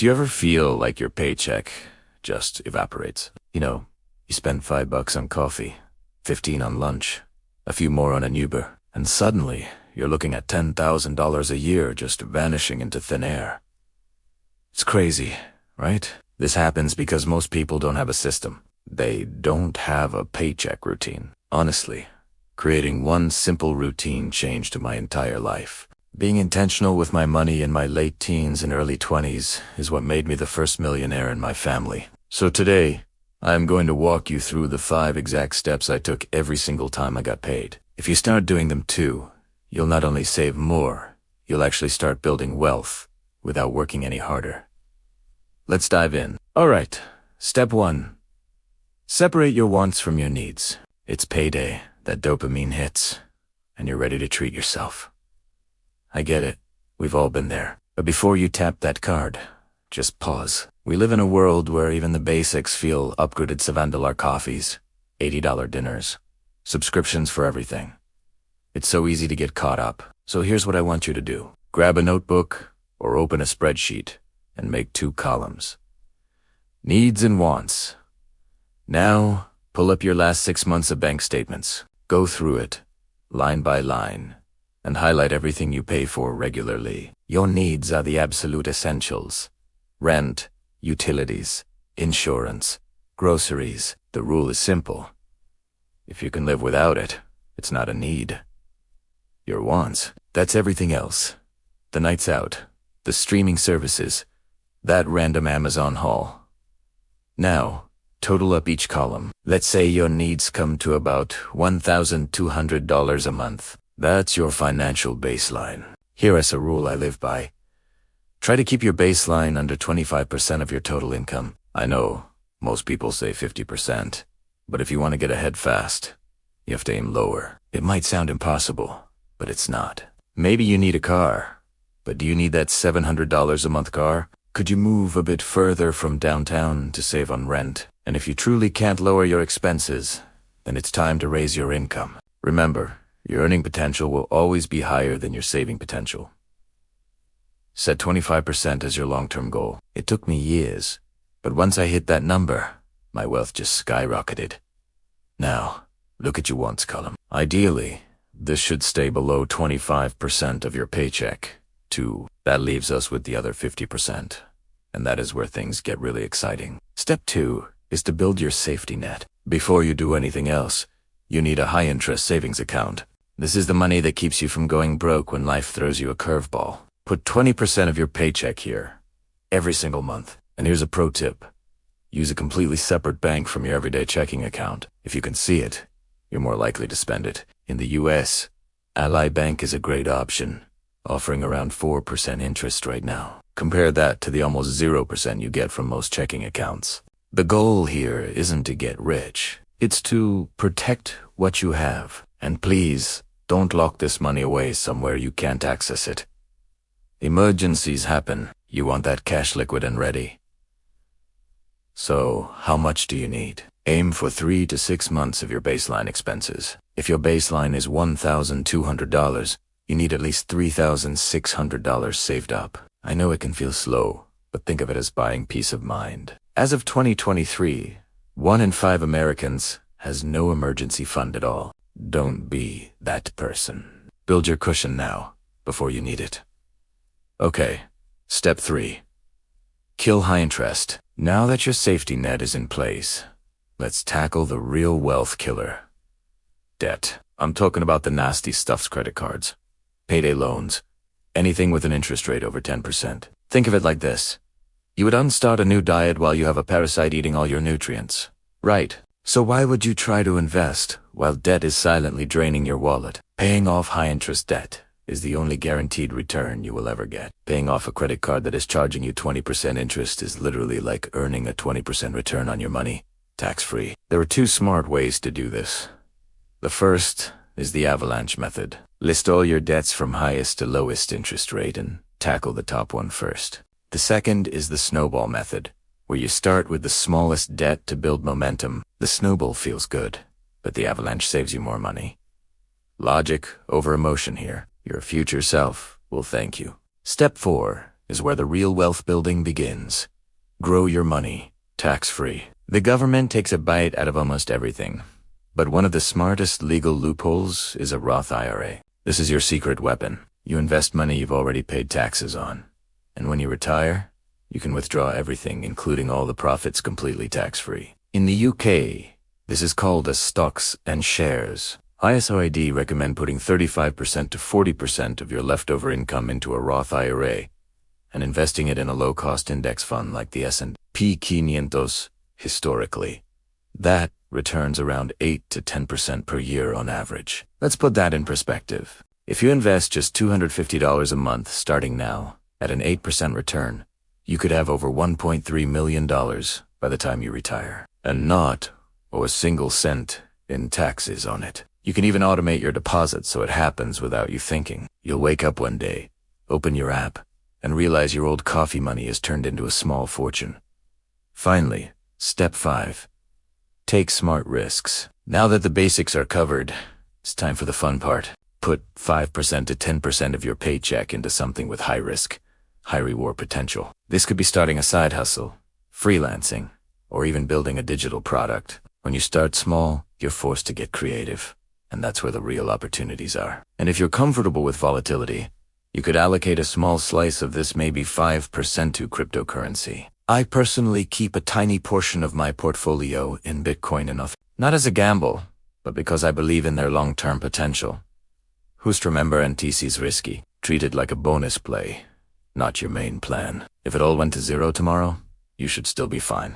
Do you ever feel like your paycheck just evaporates? You spend $5 on coffee, 15 on lunch, a few more on an Uber, and suddenly you're looking at $10,000 a year just vanishing into thin air. It's crazy, right? This happens because most people don't have a system. They don't have a paycheck routine. Honestly, creating one simple routine changed my entire life. Being intentional with my money in my late teens and early 20s is what made me the first millionaire in my family. So today, I am going to walk you through the 5 exact steps I took every single time I got paid. If you start doing them too, you'll not only save more, you'll actually start building wealth without working any harder. Let's dive in. Alright, step 1. Separate your wants from your needs. It's payday, that dopamine hits, and you're ready to treat yourself. I get it. We've all been there. But before you tap that card, just pause. We live in a world where even the basics feel upgraded $7 coffees, $80 dinners, subscriptions for everything. It's so easy to get caught up. So here's what I want you to do. Grab a notebook or open a spreadsheet and make 2 columns. Needs and wants. Now, pull up your last 6 months of bank statements. Go through it, line by line, and highlight everything you pay for regularly. Your needs are the absolute essentials. Rent, utilities, insurance, groceries. The rule is simple. If you can live without it, it's not a need. Your wants, that's everything else. The nights out, the streaming services, that random Amazon haul. Now, total up each column. Let's say your needs come to about $1,200 a month. That's your financial baseline. Here is a rule I live by. Try to keep your baseline under 25% of your total income. I know, most people say 50%, but if you want to get ahead fast, you have to aim lower. It might sound impossible, but it's not. Maybe you need a car, but do you need that $700 a month car? Could you move a bit further from downtown to save on rent? And if you truly can't lower your expenses, then it's time to raise your income. Remember, your earning potential will always be higher than your saving potential. Set 25% as your long-term goal. It took me years, but once I hit that number, my wealth just skyrocketed. Now, look at your wants column. Ideally, this should stay below 25% of your paycheck. That leaves us with the other 50%, and that is where things get really exciting. Step 2 is to build your safety net. Before you do anything else, you need a high-interest savings account. This is the money that keeps you from going broke when life throws you a curveball. Put 20% of your paycheck here, every single month. And here's a pro tip. Use a completely separate bank from your everyday checking account. If you can see it, you're more likely to spend it. In the US, Ally Bank is a great option, offering around 4% interest right now. Compare that to the almost 0% you get from most checking accounts. The goal here isn't to get rich. It's to protect what you have. And please, don't lock this money away somewhere you can't access it. Emergencies happen. You want that cash liquid and ready. So, how much do you need? Aim for 3 to 6 months of your baseline expenses. If your baseline is $1,200, you need at least $3,600 saved up. I know it can feel slow, but think of it as buying peace of mind. As of 2023, 1 in 5 Americans has no emergency fund at all. Don't be that person. Build your cushion now, before you need it. Okay, step 3. Kill high interest. Now that your safety net is in place, let's tackle the real wealth killer. Debt. I'm talking about the nasty stuff's credit cards, payday loans, anything with an interest rate over 10%. Think of it like this. You would unstart a new diet while you have a parasite eating all your nutrients. Right. So why would you try to invest while debt is silently draining your wallet? Paying off high-interest debt is the only guaranteed return you will ever get. Paying off a credit card that is charging you 20% interest is literally like earning a 20% return on your money, tax-free. There are 2 smart ways to do this. The first is the avalanche method. List all your debts from highest to lowest interest rate and tackle the top one first. The second is the snowball method, where you start with the smallest debt to build momentum. The snowball feels good, but the avalanche saves you more money. Logic over emotion here. Your future self will thank you. Step 4 is where the real wealth building begins. Grow your money, tax-free. The government takes a bite out of almost everything, but one of the smartest legal loopholes is a Roth IRA. This is your secret weapon. You invest money you've already paid taxes on, and when you retire, you can withdraw everything, including all the profits, completely tax-free. In the UK, this is called as stocks and shares. ISOID recommend putting 35% to 40% of your leftover income into a Roth IRA and investing it in a low-cost index fund like the S&P 500 historically. That returns around 8 to 10% per year on average. Let's put that in perspective. If you invest just $250 a month starting now at an 8% return, you could have over $1.3 million by the time you retire, and not a single cent in taxes on it. You can even automate your deposits so it happens without you thinking. You'll wake up one day, open your app, and realize your old coffee money has turned into a small fortune. Finally, step 5. Take smart risks. Now that the basics are covered, it's time for the fun part. Put 5% to 10% of your paycheck into something with high risk, high reward potential. This could be starting a side hustle, freelancing, or even building a digital product. When you start small, you're forced to get creative, and that's where the real opportunities are. And if you're comfortable with volatility, you could allocate a small slice of this, maybe 5% to cryptocurrency. I personally keep a tiny portion of my portfolio in Bitcoin and Ethereum, not as a gamble, but because I believe in their long-term potential. Just remember, NTC's risky. Treat it like a bonus play, not your main plan. If it all went to zero tomorrow, you should still be fine.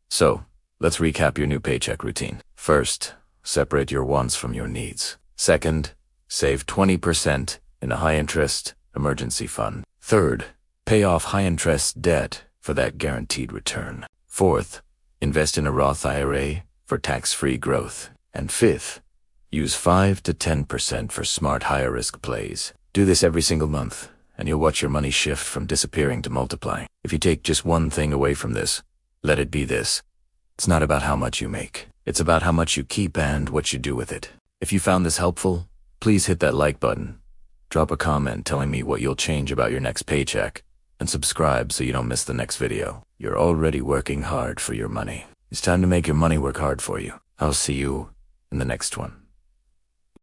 So, let's recap your new paycheck routine. First, separate your wants from your needs. Second, save 20% in a high-interest emergency fund. Third, pay off high-interest debt for that guaranteed return. Fourth, invest in a Roth IRA for tax-free growth. And fifth, use 5 to 10% for smart higher-risk plays. Do this every single month, and you'll watch your money shift from disappearing to multiplying. If you take just one thing away from this, let it be this. It's not about how much you make. It's about how much you keep and what you do with it. If you found this helpful, please hit that like button. Drop a comment telling me what you'll change about your next paycheck, and subscribe so you don't miss the next video. You're already working hard for your money. It's time to make your money work hard for you. I'll see you in the next one.